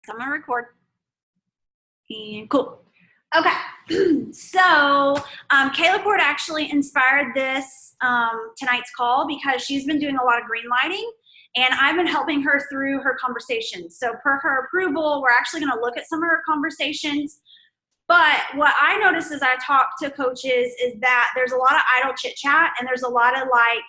So I'm gonna record. And cool. Okay, so Kayla Cord actually inspired this tonight's call because she's been doing a lot of green lighting, and I've been helping her through her conversations. So per her approval, we're actually going to look at some of her conversations. But what I notice as I talk to coaches is that there's a lot of idle chit chat, and there's a lot of like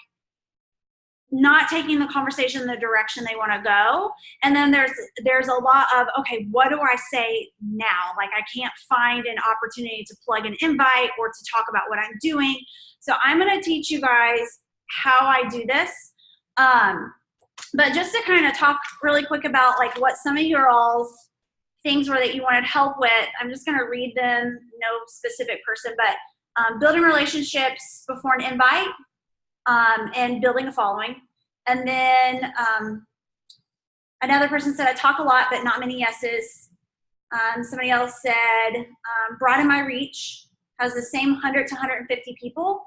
not taking the conversation in the direction they want to go. And then there's a lot of, okay, what do I say now? Like I can't find an opportunity to plug an invite or to talk about what I'm doing. So I'm going to teach you guys how I do this. But just to kind of talk really quick about like what some of your all's things were that you wanted help with, I'm just going to read them, no specific person, but building relationships before an invite. And building a following. And then another person said, I talk a lot, but not many yeses. Somebody else said, broaden my reach, has the same 100 to 150 people.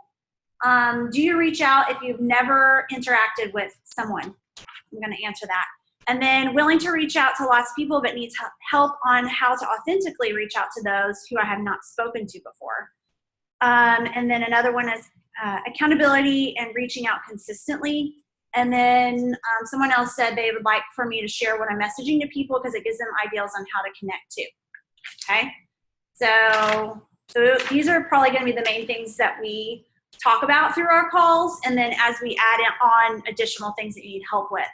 Do you reach out if you've never interacted with someone? I'm going to answer that. And then willing to reach out to lots of people, but needs help on how to authentically reach out to those who I have not spoken to before. And then another one is accountability and reaching out consistently. And then someone else said they would like for me to share what I'm messaging to people because it gives them ideas on how to connect to. Okay, so these are probably going to be the main things that we talk about through our calls, and then as we add on additional things that you need help with.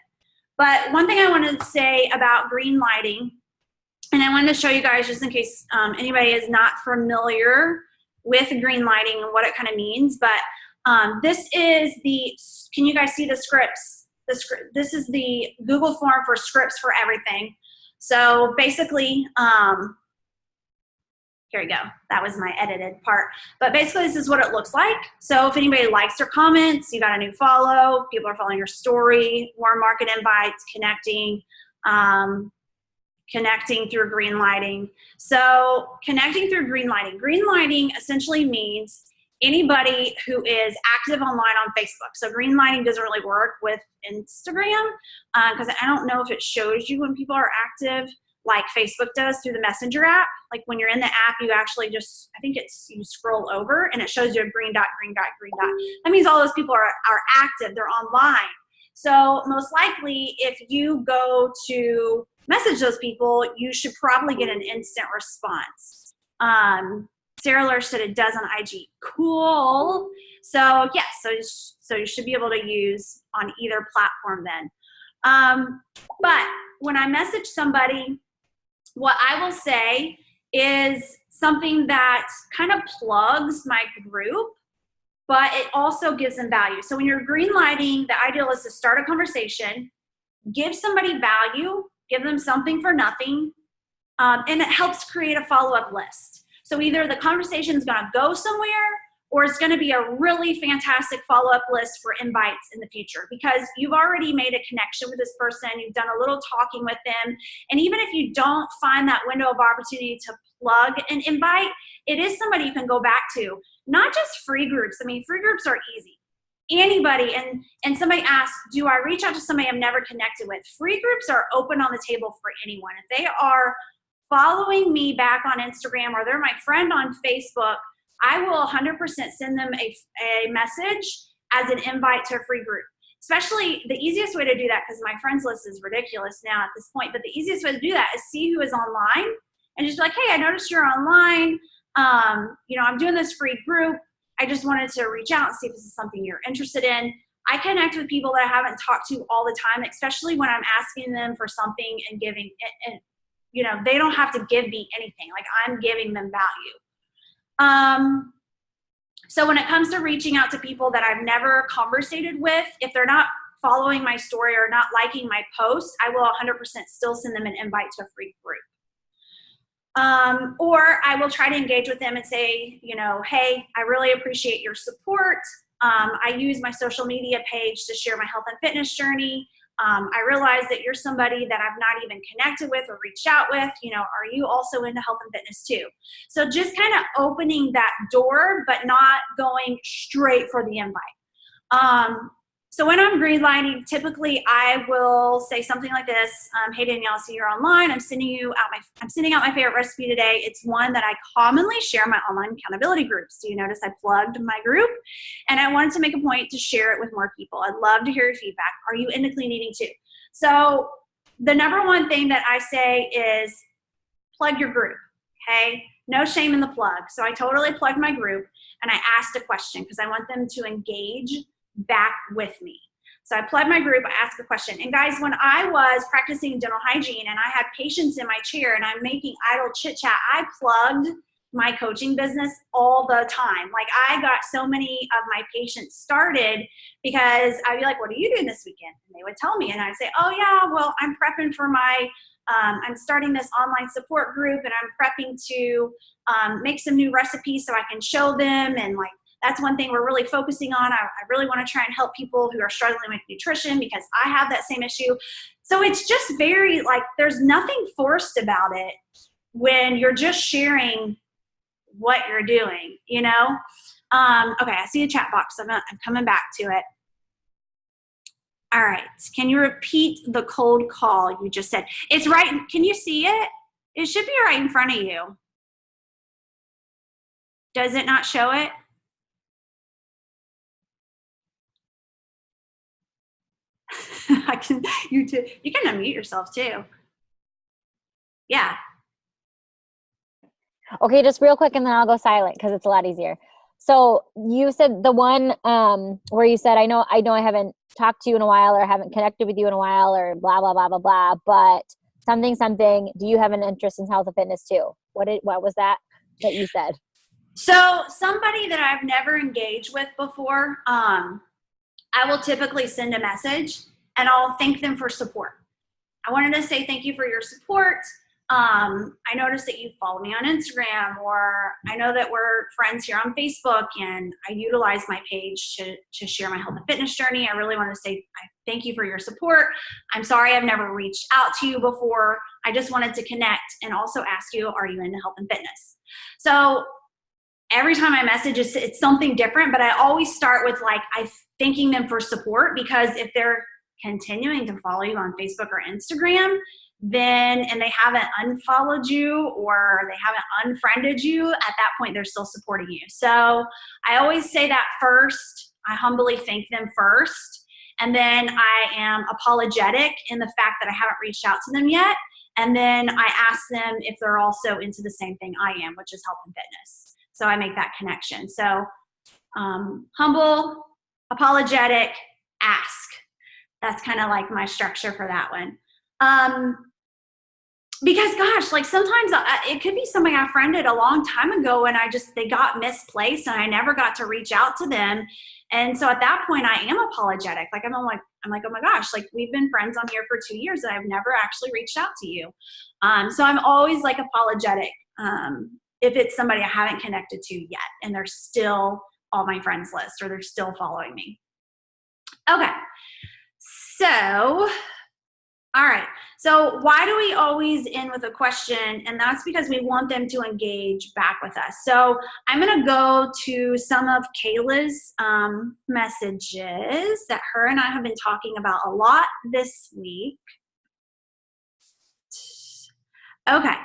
But one thing I wanted to say about green lighting, and I wanted to show you guys just in case anybody is not familiar with green lighting and what it kind of means, but this is the, can you guys see the scripts? This is the Google form for scripts for everything. So basically, here we go. That was my edited part. But basically, this is what it looks like. So if anybody likes or comments, you got a new follow, people are following your story, warm market invites, connecting through green lighting. So connecting through green lighting. Green lighting essentially means anybody who is active online on Facebook. So green lighting doesn't really work with Instagram because I don't know if it shows you when people are active like Facebook does through the Messenger app. Like when you're in the app, you actually just, I think it's, you scroll over and it shows you a green dot, green dot, green dot. That means all those people are active, they're online. So most likely if you go to message those people, you should probably get an instant response. Sarah Lurch said it does on IG. Cool. So yeah, so you should be able to use on either platform then. But when I message somebody, what I will say is something that kind of plugs my group, but it also gives them value. So when you're green lighting, the ideal is to start a conversation, give somebody value, give them something for nothing, and it helps create a follow-up list. So either the conversation is going to go somewhere or it's going to be a really fantastic follow-up list for invites in the future because you've already made a connection with this person, you've done a little talking with them, and even if you don't find that window of opportunity to plug an invite, it is somebody you can go back to. Not just free groups. I mean, free groups are easy. Anybody, and somebody asked, do I reach out to somebody I've never connected with? Free groups are open on the table for anyone. If they are following me back on Instagram or they're my friend on Facebook, I will 100% send them a message as an invite to a free group. Especially the easiest way to do that, because my friends list is ridiculous now at this point, but the easiest way to do that is see who is online and just be like, hey, I noticed you're online. I'm doing this free group. I just wanted to reach out and see if this is something you're interested in. I connect with people that I haven't talked to all the time, especially when I'm asking them for something and giving it. They don't have to give me anything. Like I'm giving them value. So when it comes to reaching out to people that I've never conversated with, if they're not following my story or not liking my post, I will 100% still send them an invite to a free group. Or I will try to engage with them and say, hey, I really appreciate your support. I use my social media page to share my health and fitness journey. I realize that you're somebody that I've not even connected with or reached out with. Are you also into health and fitness too? So just kind of opening that door, but not going straight for the invite. So when I'm green lighting, typically I will say something like this: "Hey Danielle, I see you're online. I'm sending out my favorite recipe today. It's one that I commonly share in my online accountability groups." Do you notice I plugged my group? And I wanted to make a point to share it with more people. I'd love to hear your feedback. Are you into clean eating too? So the number one thing that I say is plug your group. Okay, no shame in the plug. So I totally plugged my group and I asked a question because I want them to engage back with me. So I plugged my group, I asked a question. And guys, when I was practicing dental hygiene and I had patients in my chair and I'm making idle chit chat, I plugged my coaching business all the time. Like, I got so many of my patients started because I'd be like, "What are you doing this weekend?" And they would tell me, and I'd say, "Oh yeah, well, I'm prepping for I'm starting this online support group and I'm prepping to make some new recipes so I can show them." And like, that's one thing we're really focusing on. I really want to try and help people who are struggling with nutrition because I have that same issue. So it's just very, like, there's nothing forced about it when you're just sharing what you're doing, you know? Okay, I see a chat box. I'm coming back to it. All right, can you repeat the cold call you just said? It's right, can you see it? It should be right in front of you. Does it not show it? You can unmute yourself too. Yeah. Okay, just real quick and then I'll go silent because it's a lot easier. So you said the one where you said, I know I haven't talked to you in a while or haven't connected with you in a while or blah, blah, blah, blah, blah, but something, do you have an interest in health and fitness too? What was that you said? So somebody that I've never engaged with before, I will typically send a message and I'll thank them for support. I wanted to say thank you for your support. I noticed that you follow me on Instagram, or I know that we're friends here on Facebook, and I utilize my page to share my health and fitness journey. I really want to say thank you for your support. I'm sorry I've never reached out to you before. I just wanted to connect and also ask you, are you into health and fitness? So every time I message, it's something different, but I always start with I thanking them for support, because if they're continuing to follow you on Facebook or Instagram, and they haven't unfollowed you or they haven't unfriended you, at that point they're still supporting you. So I always say that first. I humbly thank them first, and then I am apologetic in the fact that I haven't reached out to them yet, and then I ask them if they're also into the same thing I am, which is health and fitness. So I make that connection. So humble, apologetic, ask. That's kind of like my structure for that one. Because gosh, like sometimes it could be somebody I friended a long time ago and they got misplaced and I never got to reach out to them. And so at that point I am apologetic. Like I'm like, oh my gosh, like we've been friends on here for 2 years and I've never actually reached out to you. So I'm always like apologetic if it's somebody I haven't connected to yet and they're still on my friends list or they're still following me. Okay. So, all right. So why do we always end with a question? And that's because we want them to engage back with us. So I'm going to go to some of Kayla's messages that her and I have been talking about a lot this week. Okay.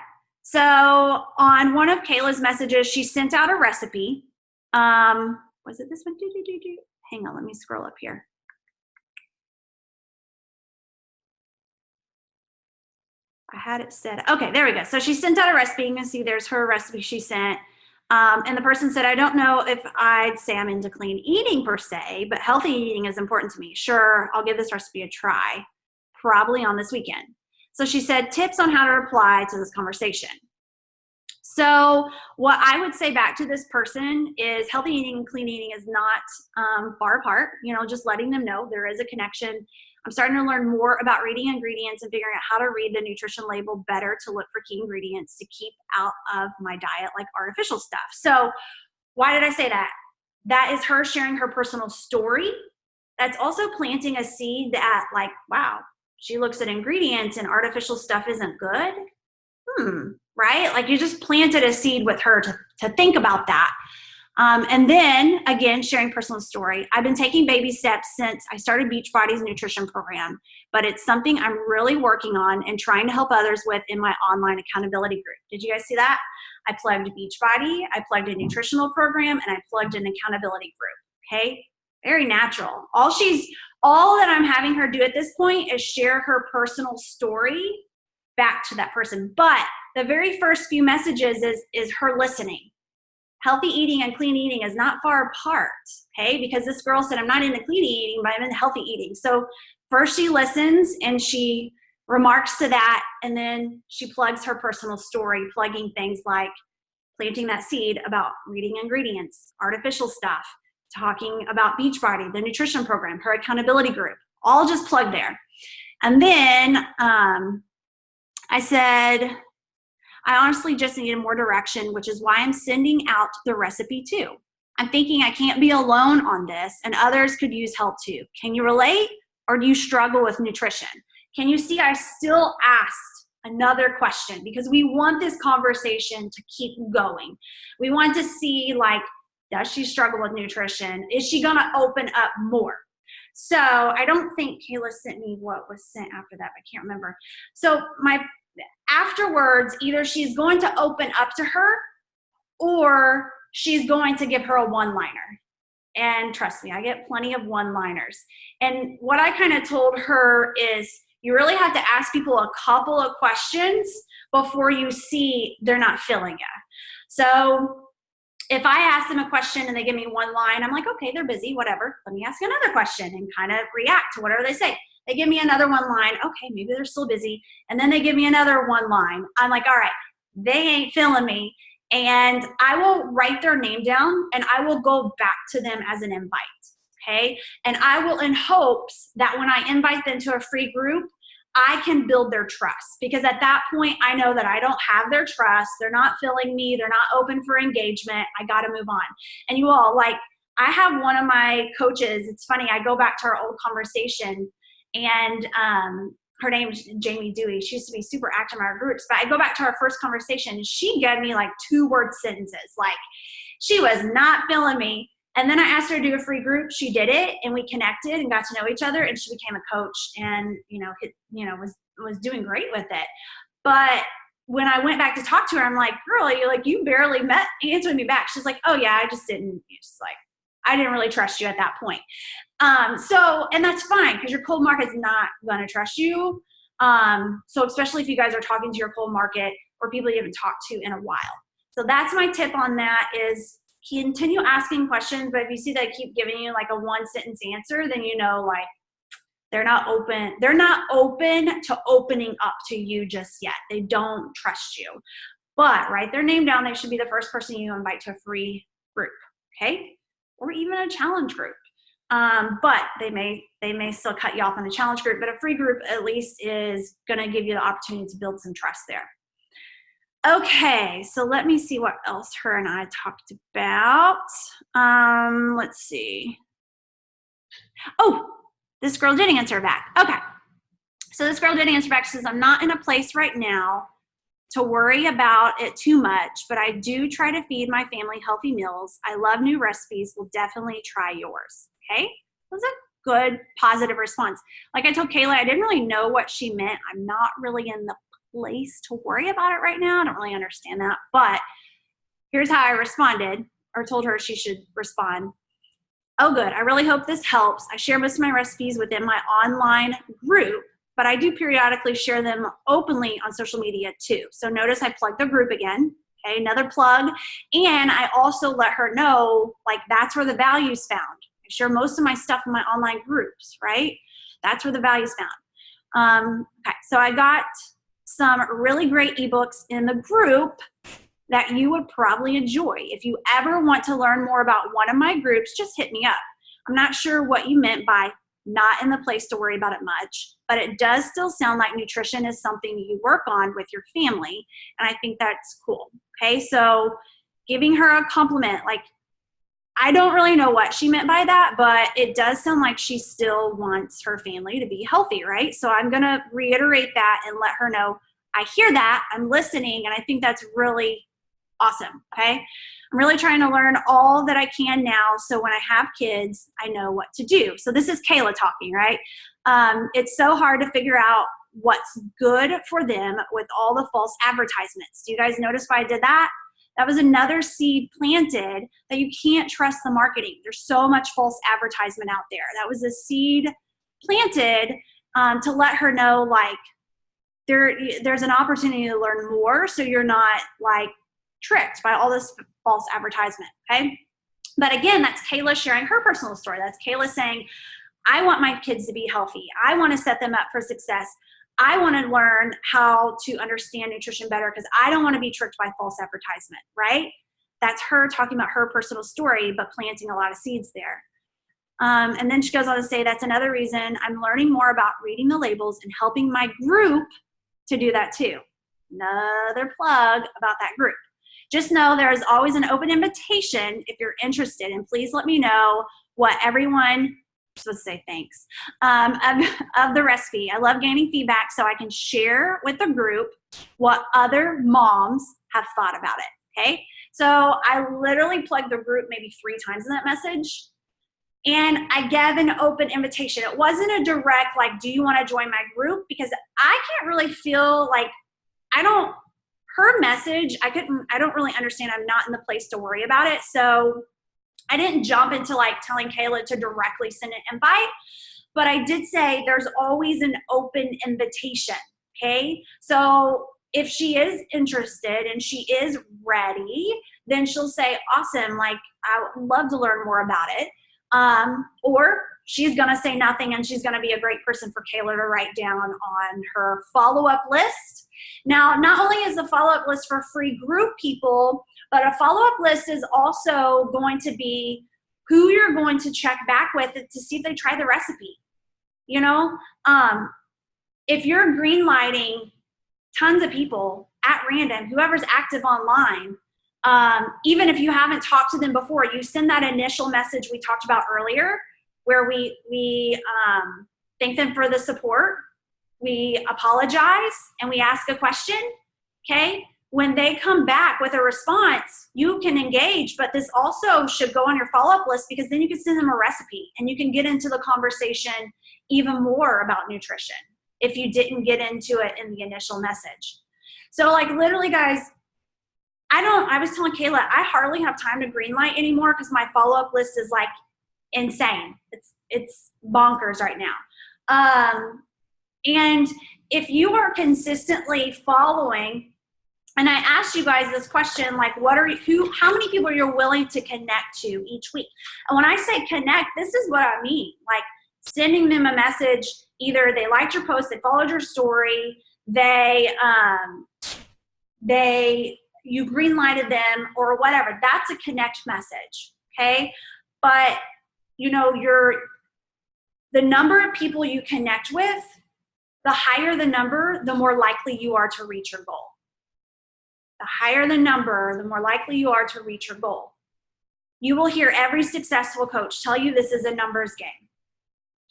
So on one of Kayla's messages, she sent out a recipe. Was it this one? Hang on, let me scroll up here. I had it set. Okay, there we go. So she sent out a recipe. You can see there's her recipe she sent. And the person said, I don't know if I'd say I'm into clean eating per se, but healthy eating is important to me. Sure, I'll give this recipe a try, probably on this weekend. So she said, tips on how to reply to this conversation. So what I would say back to this person is healthy eating and clean eating is not far apart. Just letting them know there is a connection. I'm starting to learn more about reading ingredients and figuring out how to read the nutrition label better to look for key ingredients to keep out of my diet, like artificial stuff. So why did I say that? That is her sharing her personal story. That's also planting a seed that, like, wow, she looks at ingredients and artificial stuff isn't good. Right? Like you just planted a seed with her to think about that. And then again, sharing personal story. I've been taking baby steps since I started Beachbody's nutrition program, but it's something I'm really working on and trying to help others with in my online accountability group. Did you guys see that? I plugged Beachbody, I plugged a nutritional program, and I plugged an accountability group. Okay, very natural. All that I'm having her do at this point is share her personal story back to that person. But the very first few messages is her listening. Healthy eating and clean eating is not far apart, okay? Because this girl said, I'm not into clean eating, but I'm into healthy eating. So first she listens and she remarks to that, and then she plugs her personal story, plugging things like planting that seed about reading ingredients, artificial stuff, talking about Beachbody, the nutrition program, her accountability group, all just plugged there. And then I said, I honestly just needed more direction, which is why I'm sending out the recipe too. I'm thinking I can't be alone on this and others could use help too. Can you relate, or do you struggle with nutrition? Can you see I still asked another question because we want this conversation to keep going. We want to see, like, does she struggle with nutrition? Is she gonna open up more? So I don't think Kayla sent me what was sent after that. I can't remember. So afterwards, either she's going to open up to her or she's going to give her a one-liner. And trust me, I get plenty of one-liners. And what I kind of told her is you really have to ask people a couple of questions before you see they're not feeling it. So if I ask them a question and they give me one line, I'm like, okay, they're busy, whatever. Let me ask another question and kind of react to whatever they say. They give me another one line. Okay, maybe they're still busy. And then they give me another one line. I'm like, all right, they ain't feeling me. And I will write their name down and I will go back to them as an invite. Okay. And I will, in hopes that when I invite them to a free group, I can build their trust, because at that point I know that I don't have their trust. They're not feeling me. They're not open for engagement. I got to move on. And you all, like, I have one of my coaches. It's funny. I go back to our old conversation, and her name is Jamie Dewey. She used to be super active in our groups, but I go back to our first conversation and she gave me like 2-word sentences. Like, she was not feeling me. And then I asked her to do a free group. She did it, and we connected and got to know each other, and she became a coach and, was doing great with it. But when I went back to talk to her, I'm like, girl, you barely answered me back. She's like, oh yeah, I just didn't. Just like, I didn't really trust you at that point. And that's fine, because your cold market's not going to trust you. So especially if you guys are talking to your cold market or people you haven't talked to in a while. So that's my tip on that, is continue asking questions. But if you see that I keep giving you like a 1-sentence answer, then like they're not open to opening up to you just yet. They don't trust you. But write their name down. They should be the first person you invite to a free group, okay? Or even a challenge group. But they may still cut you off on the challenge group, but a free group at least is going to give you the opportunity to build some trust there. Okay, so let me see what else her and I talked about. Let's see. Oh, this girl didn't answer back. Okay, so this girl didn't answer back. She says, I'm not in a place right now to worry about it too much, but I do try to feed my family healthy meals. I love new recipes. We'll definitely try yours. Okay, that was a good, positive response. Like I told Kayla, I didn't really know what she meant. I'm not really in the place to worry about it right now. I don't really understand that, but here's how I responded, or told her she should respond. Oh, good. I really hope this helps. I share most of my recipes within my online group, but I do periodically share them openly on social media too. So notice I plugged the group again. Okay, another plug. And I also let her know, like, that's where the value's found. I share most of my stuff in my online groups, right? That's where the value's found. Okay, so I got some really great ebooks in the group that you would probably enjoy. If you ever want to learn more about one of my groups, just hit me up. I'm not sure what you meant by not in the place to worry about it much, but it does still sound like nutrition is something you work on with your family, and I think that's cool. Okay, so giving her a compliment, like, I don't really know what she meant by that, but it does sound like she still wants her family to be healthy, right? So I'm going to reiterate that and let her know I hear that, I'm listening, and I think that's really awesome, okay? I'm really trying to learn all that I can now, so when I have kids, I know what to do. So this is Kayla talking, right? It's so hard to figure out what's good for them with all the false advertisements. Do you guys notice why I did that? That was another seed planted that you can't trust the marketing. There's so much false advertisement out there. That was a seed planted to let her know, like, there's an opportunity to learn more, so you're not like tricked by all this false advertisement, okay? But again, that's Kayla sharing her personal story. That's Kayla saying, I want my kids to be healthy. I want to set them up for success. I want to learn how to understand nutrition better because I don't want to be tricked by false advertisement, right? That's her talking about her personal story, but planting a lot of seeds there. And then she goes on to say, that's another reason I'm learning more about reading the labels and helping my group to do that too. Another plug about that group. Just know there is always an open invitation if you're interested, and please let me know what everyone, supposed to say thanks, of the recipe. I love gaining feedback so I can share with the group what other moms have thought about it, okay? So I literally plugged the group maybe 3 times in that message, and I gave an open invitation. It wasn't a direct, like, do you want to join my group? Because I can't really feel like, her message, I don't really understand. I'm not in the place to worry about it. So I didn't jump into like telling Kayla to directly send an invite, but I did say there's always an open invitation, okay? So if she is interested and she is ready, then she'll say, awesome, like, I would love to learn more about it. Or she's gonna say nothing and she's gonna be a great person for Kayla to write down on her follow-up list. Now, not only is the follow-up list for free group people, but a follow-up list is also going to be who you're going to check back with to see if they try the recipe. You know, if you're green lighting tons of people at random, whoever's active online, even if you haven't talked to them before, you send that initial message we talked about earlier, where we thank them for the support, we apologize, and we ask a question, okay? When they come back with a response, you can engage, but this also should go on your follow-up list because then you can send them a recipe and you can get into the conversation even more about nutrition if you didn't get into it in the initial message. So like literally guys, I was telling Kayla, I hardly have time to greenlight anymore because my follow-up list is like insane. It's bonkers right now. And if you are consistently following, and I asked you guys this question, like how many people you're willing to connect to each week? And when I say connect, this is what I mean. Like sending them a message, either they liked your post, they followed your story, you greenlighted them or whatever. That's a connect message, okay? But you know, the number of people you connect with, the higher the number, the more likely you are to reach your goal. The higher the number, the more likely you are to reach your goal. You will hear every successful coach tell you this is a numbers game,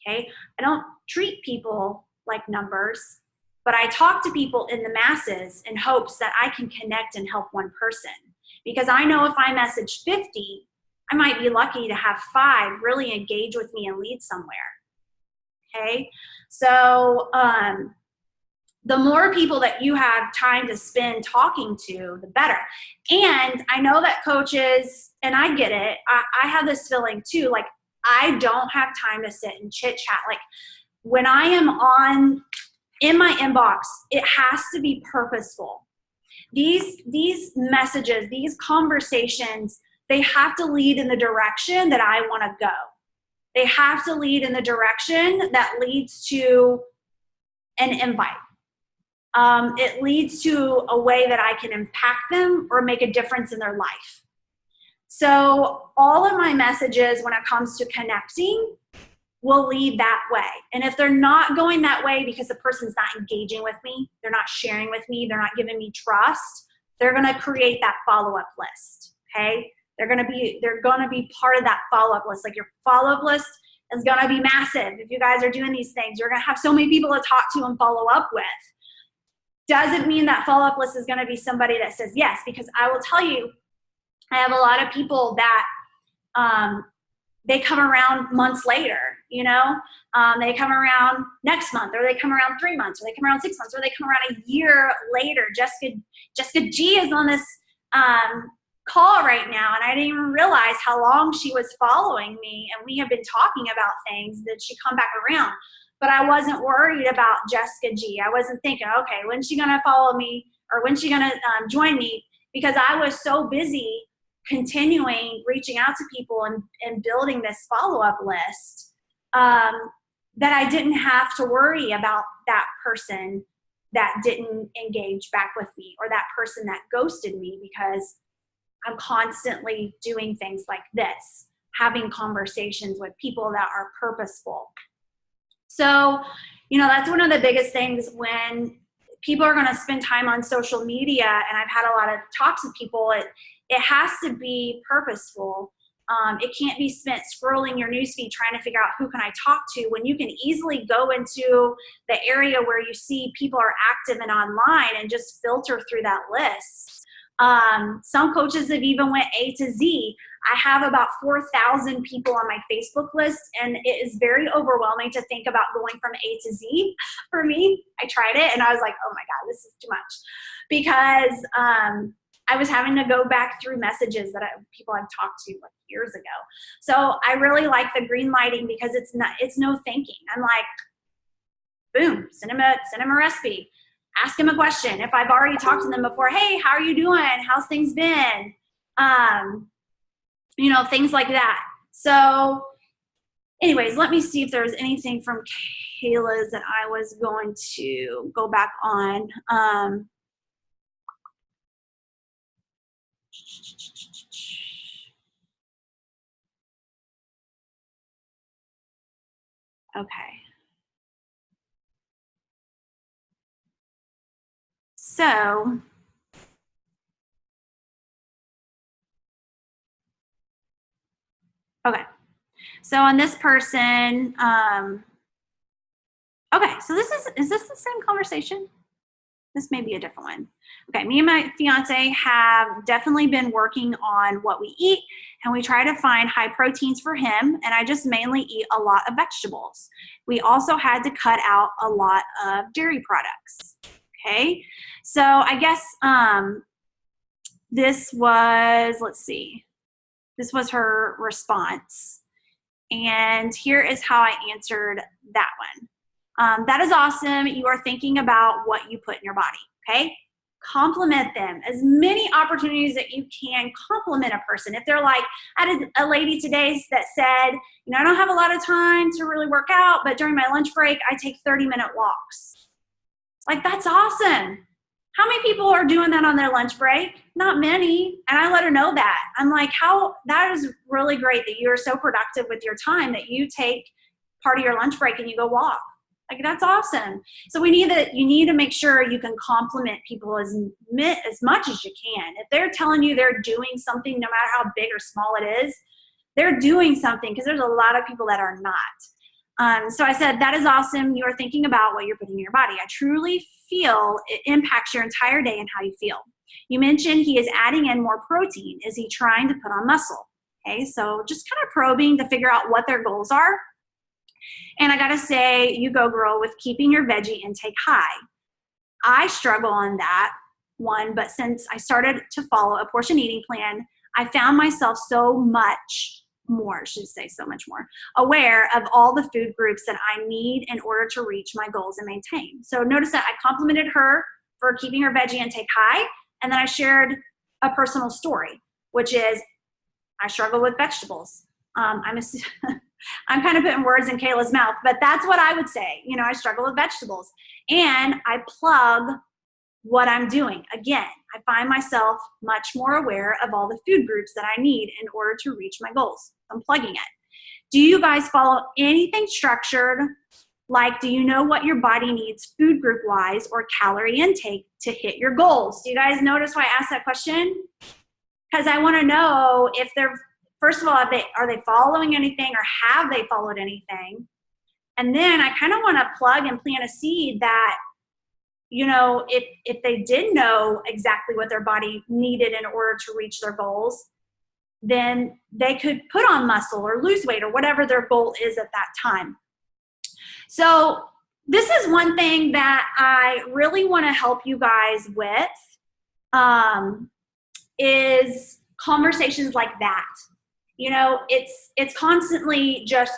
okay? I don't treat people like numbers, but I talk to people in the masses in hopes that I can connect and help one person. Because I know if I message 50, I might be lucky to have 5 really engage with me and lead somewhere, okay? So the more people that you have time to spend talking to, the better. And I know that coaches, and I get it, I have this feeling too, like I don't have time to sit and chit chat. Like when I am in my inbox, it has to be purposeful. These messages, these conversations, they have to lead in the direction that I want to go. They have to lead in the direction that leads to an invite. It leads to a way that I can impact them or make a difference in their life. So all of my messages when it comes to connecting will lead that way. And if they're not going that way because the person's not engaging with me, they're not sharing with me, they're not giving me trust, they're going to create that follow-up list, okay? They're going to be part of that follow-up list. Like your follow-up list is going to be massive. If you guys are doing these things, you're going to have so many people to talk to and follow up with. Doesn't mean that follow-up list is going to be somebody that says yes, because I will tell you, I have a lot of people that they come around months later, you know, they come around next month, or they come around 3 months, or they come around 6 months, or they come around a year later. Jessica G is on this call right now, and I didn't even realize how long she was following me, and we have been talking about things that she come back around. But I wasn't worried about Jessica G. I wasn't thinking, okay, when's she gonna follow me, or when's she gonna join me? Because I was so busy continuing reaching out to people and building this follow-up list, that I didn't have to worry about that person that didn't engage back with me, or that person that ghosted me, because I'm constantly doing things like this, having conversations with people that are purposeful. So, you know, that's one of the biggest things when people are going to spend time on social media, and I've had a lot of talks with people, it has to be purposeful. It can't be spent scrolling your newsfeed trying to figure out who can I talk to, when you can easily go into the area where you see people are active and online and just filter through that list. Some coaches have even went A to Z. I have about 4,000 people on my Facebook list, and it is very overwhelming to think about going from A to Z for me. I tried it and I was like, oh my God, this is too much, because I was having to go back through messages that people I've talked to like years ago. So I really like the green lighting, because it's no thinking. I'm like, boom, send him a recipe. Ask him a question. If I've already talked to them before, hey, how are you doing? How's things been? You know, things like that. So anyways, let me see if there's anything from Kayla's that I was going to go back on. Okay. So, okay. So on this person, okay, so is this the same conversation? This may be a different one. Okay, me and my fiance have definitely been working on what we eat, and we try to find high proteins for him, and I just mainly eat a lot of vegetables. We also had to cut out a lot of dairy products. Okay, so I guess this was, let's see, this was her response. And here is how I answered that one. That is awesome. You are thinking about what you put in your body, okay? Compliment them. As many opportunities that you can, compliment a person. If they're like, I had a lady today that said, you know, I don't have a lot of time to really work out, but during my lunch break, I take 30-minute walks. Like, that's awesome. How many people are doing that on their lunch break? Not many. And I let her know that. I'm like, that is really great that you're so productive with your time that you take part of your lunch break and you go walk. Like, that's awesome. So you need to make sure you can compliment people as much as you can. If they're telling you they're doing something, no matter how big or small it is, they're doing something, because there's a lot of people that are not. So I said, that is awesome. You are thinking about what you're putting in your body. I truly feel it impacts your entire day and how you feel. You mentioned he is adding in more protein. Is he trying to put on muscle? Okay, so just kind of probing to figure out what their goals are. And I gotta say, you go girl with keeping your veggie intake high. I struggle on that one, but since I started to follow a portion eating plan, I found myself so much more aware of all the food groups that I need in order to reach my goals and maintain. So notice that I complimented her for keeping her veggie intake high, and then I shared a personal story, which is I struggle with vegetables. I'm kind of putting words in Kayla's mouth, but that's what I would say. You know, I struggle with vegetables, and I plug what I'm doing. Again, I find myself much more aware of all the food groups that I need in order to reach my goals. I'm plugging it. Do you guys follow anything structured? Like, do you know what your body needs food group wise or calorie intake to hit your goals? Do you guys notice why I asked that question? Because I want to know if they're, first of all, are they following anything, or have they followed anything? And then I kind of want to plug and plant a seed that, you know, if they did know exactly what their body needed in order to reach their goals, then they could put on muscle or lose weight or whatever their goal is at that time. So this is one thing that I really want to help you guys with, is conversations like that. You know, it's constantly just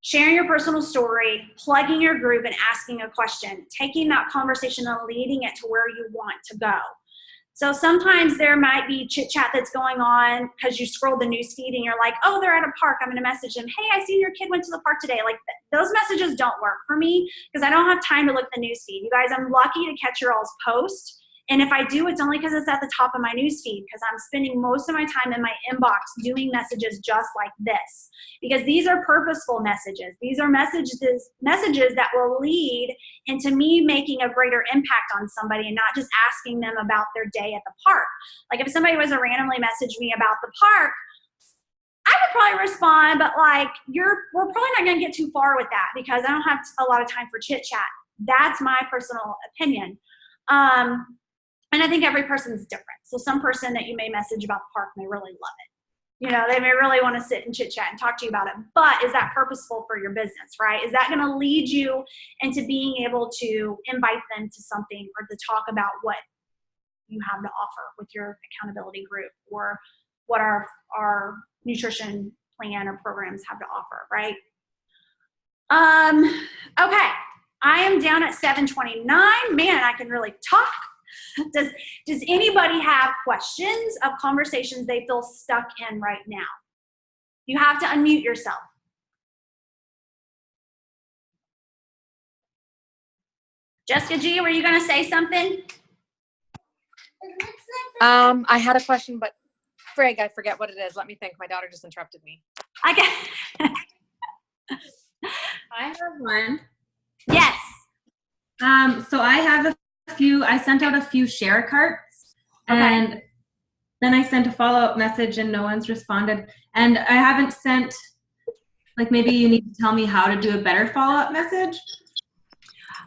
sharing your personal story, plugging your group and asking a question, taking that conversation and leading it to where you want to go. So sometimes there might be chit chat that's going on because you scroll the news feed and you're like, oh, they're at a park. I'm going to message them. Hey, I see your kid went to the park today. Like those messages don't work for me because I don't have time to look at the news feed. You guys, I'm lucky to catch your all's post. And if I do, it's only because it's at the top of my newsfeed, because I'm spending most of my time in my inbox doing messages just like this. Because these are purposeful messages. These are messages that will lead into me making a greater impact on somebody and not just asking them about their day at the park. Like if somebody was to randomly message me about the park, I would probably respond, but like we're probably not going to get too far with that because I don't have a lot of time for chit chat. That's my personal opinion. And I think every person's different. So some person that you may message about the park may really love it. You know, they may really want to sit and chit chat and talk to you about it. But is that purposeful for your business, right? Is that going to lead you into being able to invite them to something or to talk about what you have to offer with your accountability group or what our nutrition plan or programs have to offer, right? Okay, I am down at 7:29. Man, I can really talk. Does anybody have questions of conversations they feel stuck in right now? You have to unmute yourself. Jessica G, were you going to say something? I had a question, but frig, I forget what it is. Let me think. My daughter just interrupted me. I have one. Yes. So I have I sent out a few share carts, and then I sent a follow-up message and no one's responded. And I haven't sent, like, maybe you need to tell me how to do a better follow-up message.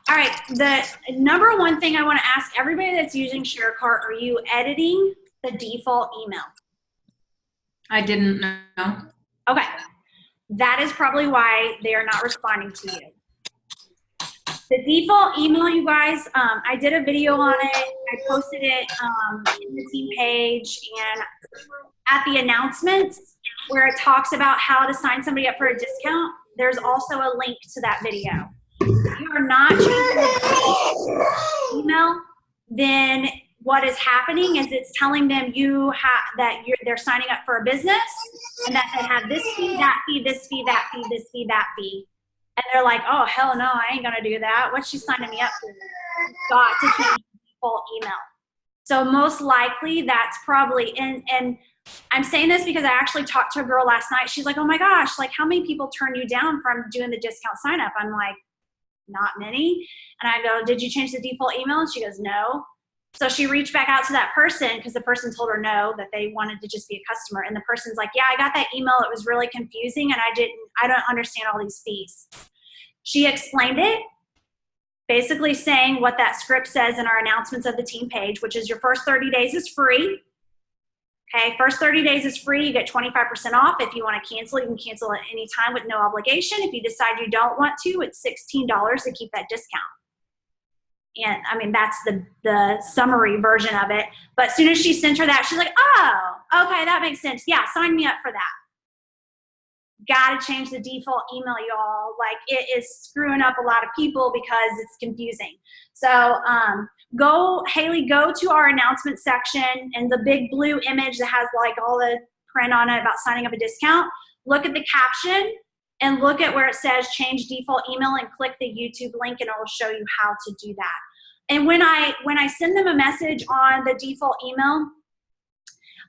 All right, the number one thing I want to ask everybody that's using ShareCart, are you editing the default email? I didn't know. Okay, that is probably why they are not responding to you. The default email, you guys, I did a video on it. I posted it in the team page and at the announcements where it talks about how to sign somebody up for a discount. There's also a link to that video. If you are not changing the email, then what is happening is it's telling them they're signing up for a business and that they have this fee, that fee, this fee, that fee, this fee, that fee. And they're like, oh, hell no, I ain't going to do that. What's she signing me up for? Got to change the default email. So most likely that's probably, and I'm saying this because I actually talked to a girl last night. She's like, oh my gosh, like how many people turn you down from doing the discount sign up? I'm like, not many. And I go, did you change the default email? And she goes, no. So she reached back out to that person because the person told her no, that they wanted to just be a customer. And the person's like, yeah, I got that email. It was really confusing and I don't understand all these fees. She explained it, basically saying what that script says in our announcements of the team page, which is your first 30 days is free. Okay, first 30 days is free. You get 25% off. If you want to cancel, you can cancel at any time with no obligation. If you decide you don't want to, it's $16 to keep that discount. And I mean, that's the summary version of it. But as soon as she sent her that, she's like, oh, okay, that makes sense. Yeah, sign me up for that. Got to change the default email, y'all. Like, it is screwing up a lot of people because it's confusing. So Haley, go to our announcement section and the big blue image that has like all the print on it about signing up a discount. Look at the caption and look at where it says change default email and click the YouTube link and it will show you how to do that. And when I send them a message on the default email,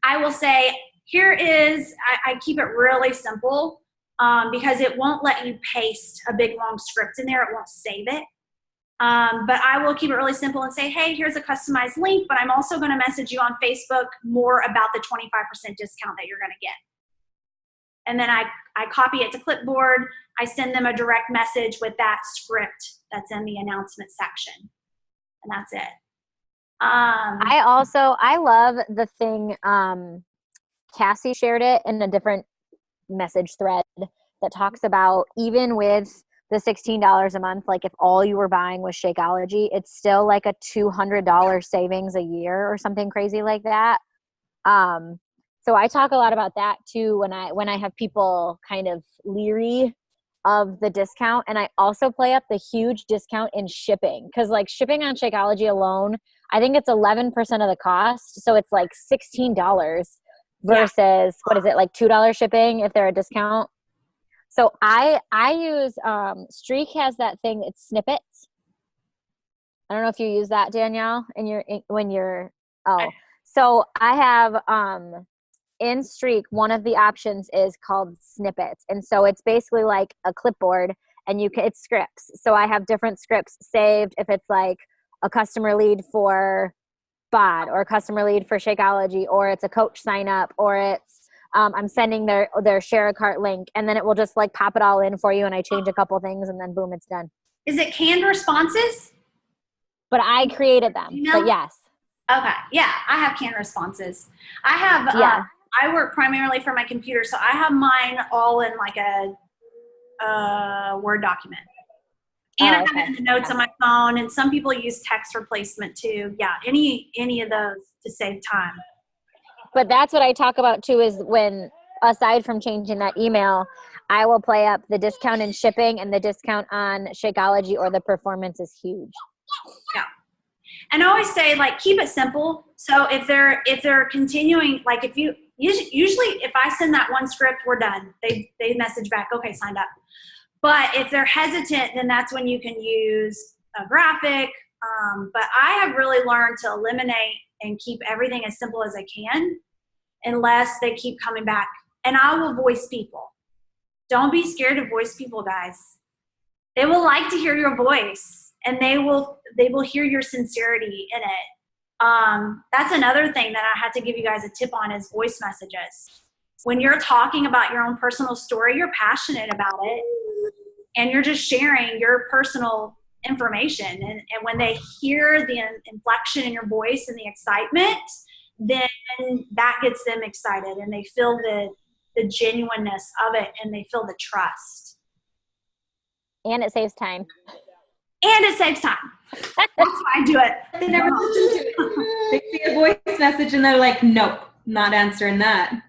I will say, here is, I keep it really simple because it won't let you paste a big long script in there. It won't save it. But I will keep it really simple and say, hey, here's a customized link, but I'm also going to message you on Facebook more about the 25% discount that you're going to get. And then I copy it to Clipboard. I send them a direct message with that script that's in the announcement section. And that's it. I love the thing Cassie shared it in a different message thread that talks about even with the $16 a month, like if all you were buying was Shakeology, it's still like a $200 savings a year or something crazy like that. So I talk a lot about that too when I have people kind of leery of the discount. And I also play up the huge discount in shipping, because like shipping on Shakeology alone, I think it's 11% of the cost. So it's like $16 versus what is it, like $2 shipping if they're a discount. So I use Streak has that thing, it's Snippets. I don't know if you use that, Danielle, so I have in Streak, one of the options is called Snippets. And so it's basically like a clipboard, and it's scripts. So I have different scripts saved if it's like a customer lead for BOD or a customer lead for Shakeology, or it's a coach sign up, or it's I'm sending their share a cart link, and then it will just like pop it all in for you, and I change a couple things, and then boom, it's done. Is it canned responses? But I created them. But yes. Okay. Yeah, I have canned responses. I have I work primarily from my computer, so I have mine all in like a Word document. And I have it in the notes on my phone, and some people use text replacement too. Yeah, any of those to save time. But that's what I talk about too, is when, aside from changing that email, I will play up the discount in shipping and the discount on Shakeology, or the performance is huge. Yeah. And I always say, like, keep it simple. So if they're continuing, like if you, usually if I send that one script, we're done. They message back, okay, signed up. But if they're hesitant, then that's when you can use a graphic. But I have really learned to eliminate and keep everything as simple as I can, unless they keep coming back. And I will voice people. Don't be scared to voice people, guys. They will like to hear your voice, and they will hear your sincerity in it. That's another thing that I had to give you guys a tip on, is voice messages. When you're talking about your own personal story, you're passionate about it, and you're just sharing your personal information. And when they hear the inflection in your voice and the excitement, then that gets them excited, and they feel the genuineness of it, and they feel the trust. And it saves time. And it saves time. That's why I do it. They never listen to it. They see a voice message and they're like, nope, not answering that.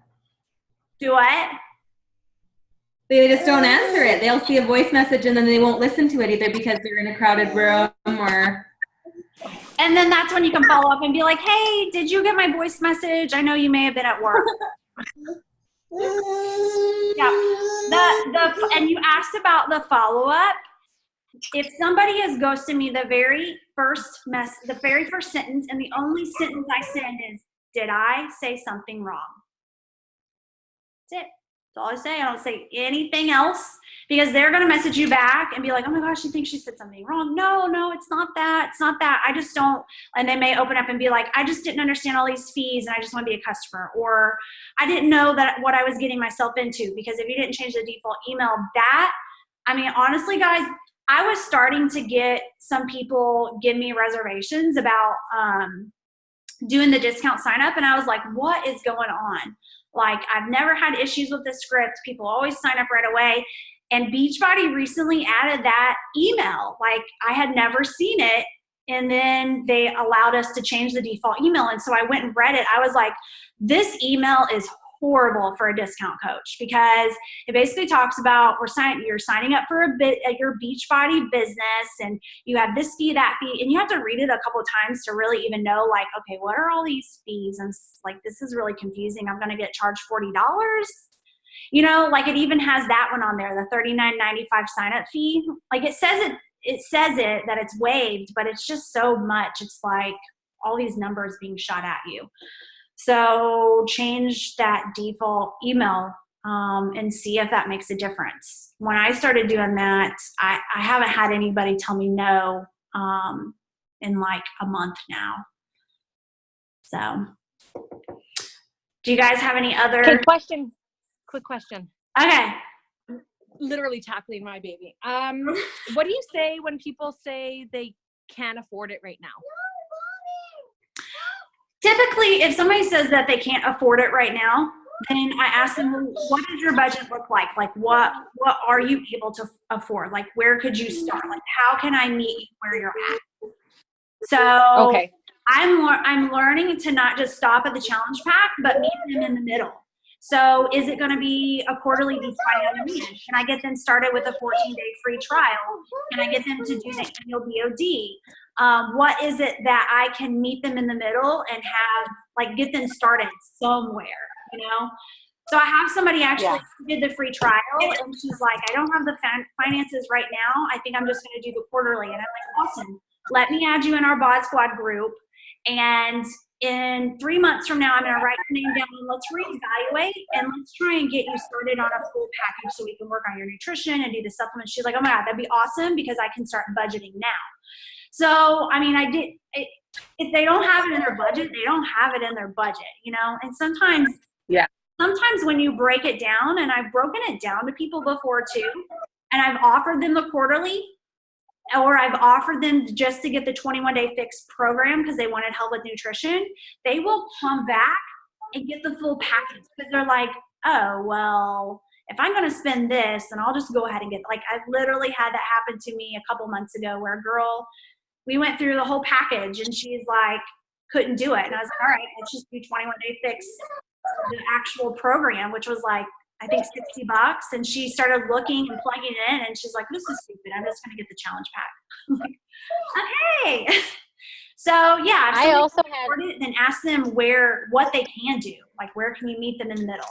Do what? They just don't answer it. They'll see a voice message and then they won't listen to it either because they're in a crowded room or... And then that's when you can follow up and be like, hey, did you get my voice message? I know you may have been at work. Yeah. And you asked about the follow-up. If somebody has ghosted me, the very first sentence, and the only sentence I send is, did I say something wrong? That's it. That's all I say. I don't say anything else, because they're going to message you back and be like, oh my gosh, you think she said something wrong? No, it's not that. It's not that. I just don't. And they may open up and be like, I just didn't understand all these fees, and I just want to be a customer. Or I didn't know that what I was getting myself into, because if you didn't change the default email, honestly, guys, I was starting to get some people give me reservations about doing the discount sign up. And I was like, what is going on? Like, I've never had issues with the script. People always sign up right away. And Beachbody recently added that email. Like, I had never seen it. And then they allowed us to change the default email. And so I went and read it. I was like, this email is horrible for a discount coach, because it basically talks about you're signing up for your Beachbody business, and you have this fee, that fee, and you have to read it a couple of times to really even know, like, okay, what are all these fees? And like, this is really confusing. I'm going to get charged $40. Like, it even has that one on there, the $39.95 sign up fee. Like, it says that it's waived, but it's just so much. It's like all these numbers being shot at you. So change that default email and see if that makes a difference. When I started doing that, I haven't had anybody tell me no in like a month now. So do you guys have any other? Quick question. Okay. Literally tackling my baby. What do you say when people say they can't afford it right now? Typically, if somebody says that they can't afford it right now, then I ask them, well, what does your budget look like? Like, what are you able to afford? Like, where could you start? Like, how can I meet you where you're at? So Okay. I'm learning to not just stop at the challenge pack, but meet them in the middle. So is it going to be a quarterly decline on demand? Can I get them started with a 14-day free trial? Can I get them to do the annual BOD? What is it that I can meet them in the middle and have, like, get them started somewhere, you know? So I have somebody actually who did the free trial, and she's like, I don't have the finances right now. I think I'm just going to do the quarterly. And I'm like, awesome. Let me add you in our Bod Squad group. And in 3 months from now, I'm going to write your name down and let's reevaluate and let's try and get you started on a full package so we can work on your nutrition and do the supplements. She's like, oh my God, that'd be awesome because I can start budgeting now. So, I mean, if they don't have it in their budget, they don't have it in their budget, you know? And sometimes when you break it down, and I've broken it down to people before too, and I've offered them the quarterly, or I've offered them just to get the 21-day fix program because they wanted help with nutrition, they will come back and get the full package because they're like, oh, well, if I'm going to spend this, then I'll just go ahead and get it. Like, I literally had that happen to me a couple months ago where a girl, we went through the whole package and she's like, couldn't do it. And I was like, all right, let's just do 21-day fix, the actual program, which was like, I think $60. And she started looking and plugging it in and she's like, this is stupid. I'm just going to get the challenge pack. I'm like, okay. So yeah, I also had, it, then ask them what they can do. Like, where can you meet them in the middle?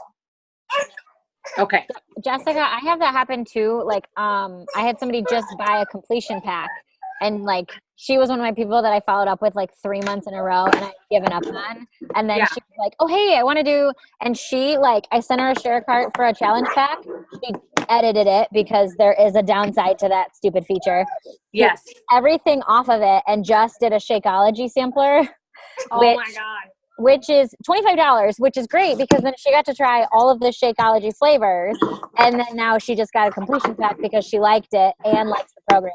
Okay. Jessica, I have that happen too. Like, I had somebody just buy a completion pack, and like, she was one of my people that I followed up with like 3 months in a row, and I'd given up on. And then she was like, oh, hey, I want to do, and she, like, I sent her a share cart for a challenge pack. She edited it because there is a downside to that stupid feature. Yes. Took everything off of it and just did a Shakeology sampler. Oh my God. Which is $25, which is great because then she got to try all of the Shakeology flavors. And then now she just got a completion pack because she liked it and likes the program.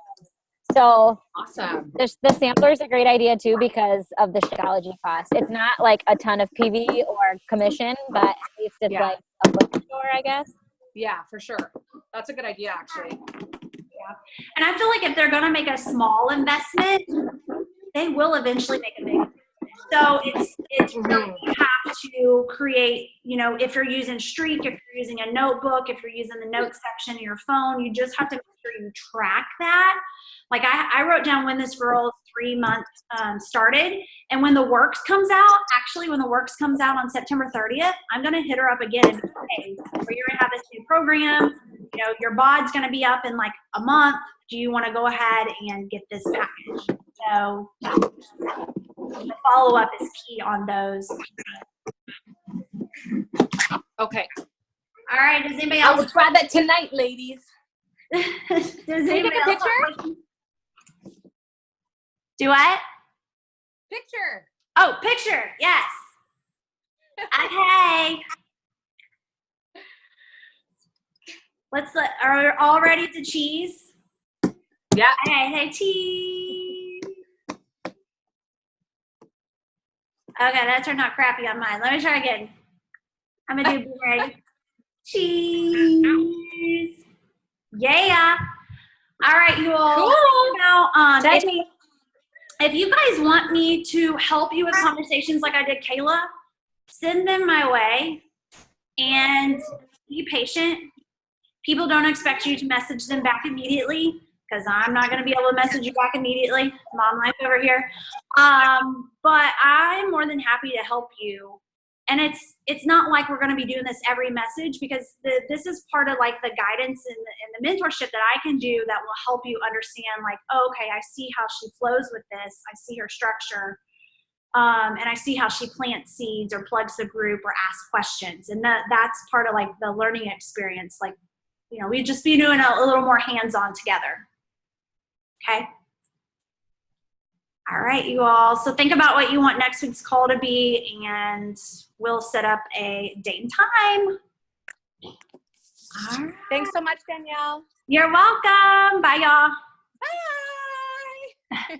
So Awesome. the sampler is a great idea too because of the Shakeology cost. It's not like a ton of PV or commission, but at least it's like a bookstore, I guess. Yeah, for sure. That's a good idea, actually. Yeah. And I feel like if they're going to make a small investment, they will eventually make a big investment. So it's really, you have to create, you know, if you're using Streak, if you're using a notebook, if you're using the notes section of your phone, you just have to make sure you track that. Like, I wrote down when this girl's 3 months started, and when the works comes out, actually when the works comes out on September 30th, I'm going to hit her up again and say, hey, we're going to have this new program. You know, your BOD's going to be up in like a month. Do you want to go ahead and get this package? So the follow-up is key on those. Okay. All right. Does anybody I else? will try that tonight, ladies. Does anybody take a else have picture? questions? Do what? Picture. Oh, picture. Yes. Okay. Are we all ready to cheese? Yeah. Hey, cheese. Okay, that turned out crappy on mine. Let me try again. I'm gonna do blueberry. Cheese. Yeah. All right, you all. Cool. Now, if you guys want me to help you with conversations like I did Kayla, send them my way and be patient. People don't expect you to message them back immediately because I'm not going to be able to message you back immediately. Mom life over here. But I'm more than happy to help you. And it's not like we're going to be doing this every message because this is part of like the guidance and the mentorship that I can do that will help you understand like, oh, okay, I see how she flows with this. I see her structure. And I see how she plants seeds or plugs the group or asks questions. And that's part of like the learning experience. Like, you know, we'd just be doing a little more hands-on together. Okay. All right, you all. So think about what you want next week's call to be, and we'll set up a date and time. All right. Thanks so much, Danielle. You're welcome. Bye, y'all. Bye.